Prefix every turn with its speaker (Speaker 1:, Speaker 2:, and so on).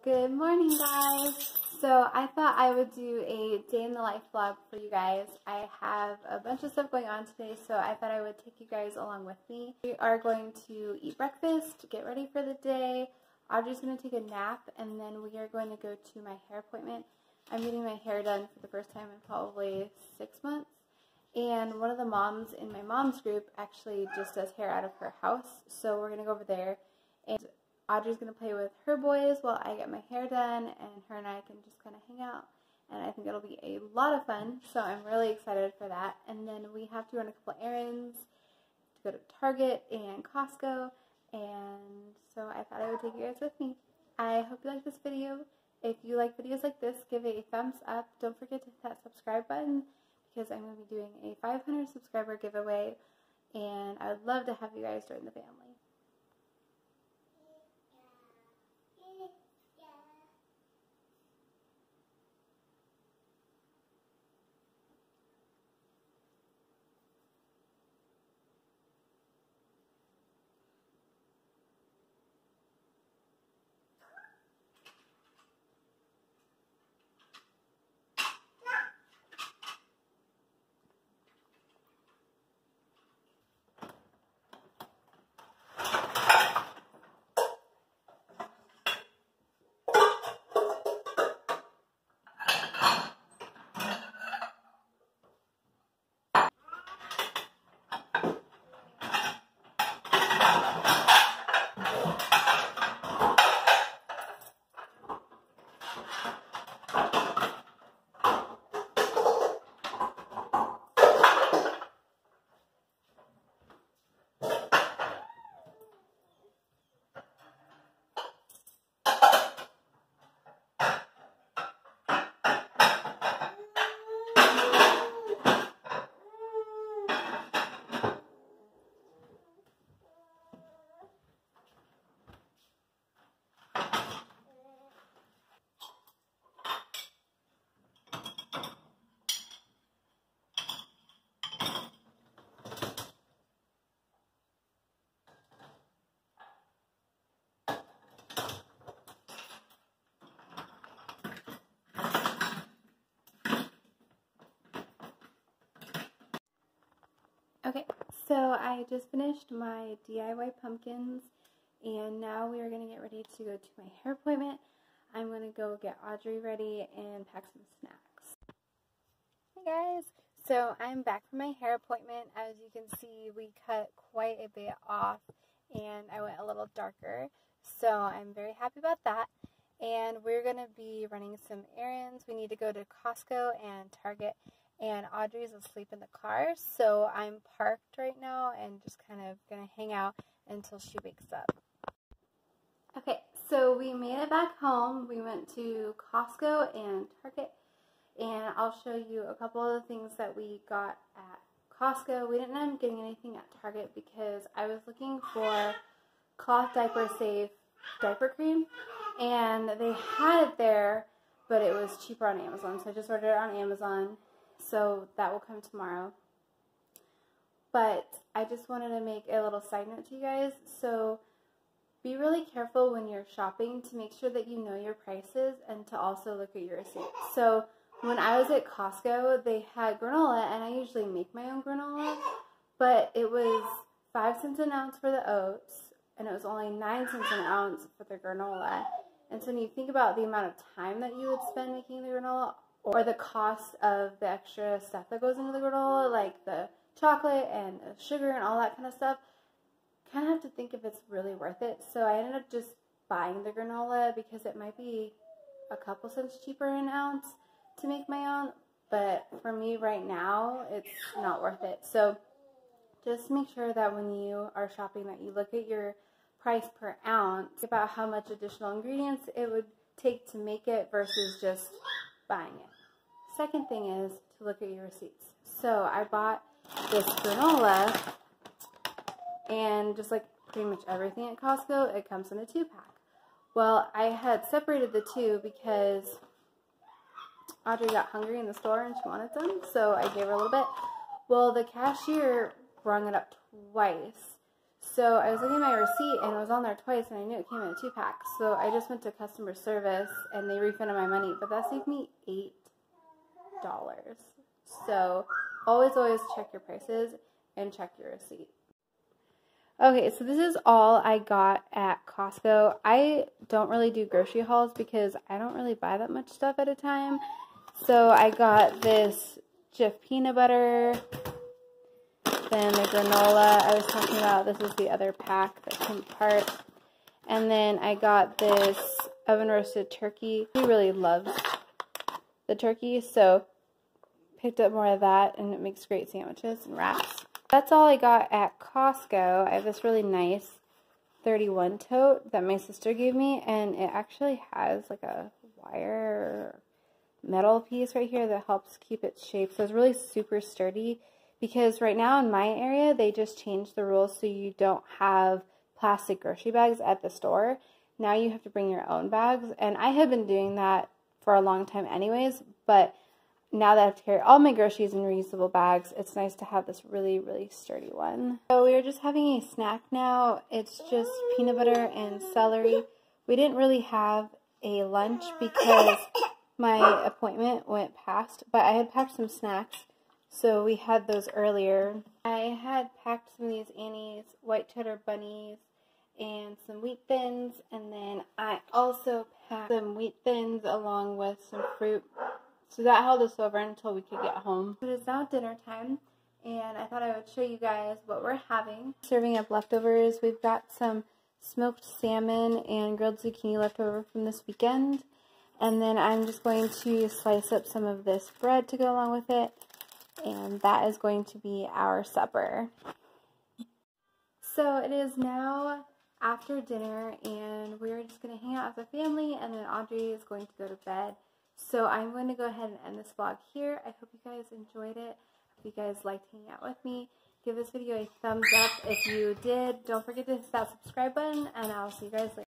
Speaker 1: Good morning, guys. So I thought I would do a day in the life vlog for you guys. I have a bunch of stuff going on today, so I thought I would take you guys along with me. We are going to eat breakfast, get ready for the day. Audrey's going to take a nap, and then we are going to go to my hair appointment. I'm getting my hair done for the first time in probably 6 months. And one of the moms in my mom's group actually just does hair out of her house, so we're going to go over there. And Audrey's going to play with her boys while I get my hair done, and her and I can just kind of hang out, and I think it'll be a lot of fun, so I'm really excited for that. And then we have to run a couple errands to go to Target and Costco, and so I thought I would take you guys with me. I hope you like this video. If you like videos like this, give it a thumbs up. Don't forget to hit that subscribe button, because I'm going to be doing a 500 subscriber giveaway, and I would love to have you guys join the family. Okay, so I just finished my DIY pumpkins, and now we are going to get ready to go to my hair appointment. I'm going to go get Audrey ready and pack some snacks. Hey guys, so I'm back from my hair appointment. As you can see, we cut quite a bit off, and I went a little darker, so I'm very happy about that. And we're going to be running some errands. We need to go to Costco and Target. And Audrey's asleep in the car, so I'm parked right now and just kind of going to hang out until she wakes up. Okay, so we made it back home. We went to Costco and Target, and I'll show you a couple of the things that we got at Costco. We didn't end up getting anything at Target because I was looking for cloth diaper safe diaper cream, and they had it there, but it was cheaper on Amazon, so I just ordered it on Amazon. So that will come tomorrow. But I just wanted to make a little side note to you guys. So be really careful when you're shopping to make sure that you know your prices and to also look at your receipts. So when I was at Costco, they had granola, and I usually make my own granola, but it was 5 cents an ounce for the oats, and it was only 9 cents an ounce for the granola. And so when you think about the amount of time that you would spend making the granola, or the cost of the extra stuff that goes into the granola, like the chocolate and the sugar and all that kind of stuff, kind of have to think if it's really worth it. So I ended up just buying the granola because it might be a couple cents cheaper an ounce to make my own, but for me right now, it's not worth it. So just make sure that when you are shopping that you look at your price per ounce, about how much additional ingredients it would take to make it versus just buying it. Second thing is to look at your receipts. So I bought this granola, and just like pretty much everything at Costco, it comes in a 2-pack. Well, I had separated the two because Audrey got hungry in the store and she wanted some, so I gave her a little bit. Well, the cashier rung it up twice. So I was looking at my receipt and it was on there twice and I knew it came in a 2-pack. So I just went to customer service and they refunded my money, but that saved me $8. So always check your prices and check your receipt. Okay, so this is all I got at Costco. I don't really do grocery hauls because I don't really buy that much stuff at a time. So I got this Jif peanut butter, then the granola I was talking about. This is the other pack that came apart. And then I got this oven roasted turkey. He really loves the turkey, so picked up more of that, and it makes great sandwiches and wraps. That's all I got at Costco. I have this really nice 31 tote that my sister gave me, and it actually has like a wire metal piece right here that helps keep its shape. So it's really super sturdy, because right now in my area they just changed the rules so you don't have plastic grocery bags at the store. Now you have to bring your own bags, and I have been doing that for a long time anyways, but now that I have to carry all my groceries in reusable bags, it's nice to have this really sturdy one. So we are just having a snack now. It's just peanut butter and celery. We didn't really have a lunch because my appointment went past, but I had packed some snacks, so we had those earlier. I had packed some of these Annie's white cheddar bunnies and some wheat thins, and then I also packed some wheat thins along with some fruit. So that held us over until we could get home. It is now dinner time, and I thought I would show you guys what we're having. Serving up leftovers. We've got some smoked salmon and grilled zucchini left over from this weekend. And then I'm just going to slice up some of this bread to go along with it. And that is going to be our supper. So it is now after dinner, and we're just going to hang out as a family, and then Audrey is going to go to bed. So I'm going to go ahead and end this vlog here. I hope you guys enjoyed it. If you guys liked hanging out with me, give this video a thumbs up if you did. Don't forget to hit that subscribe button, and I'll see you guys later.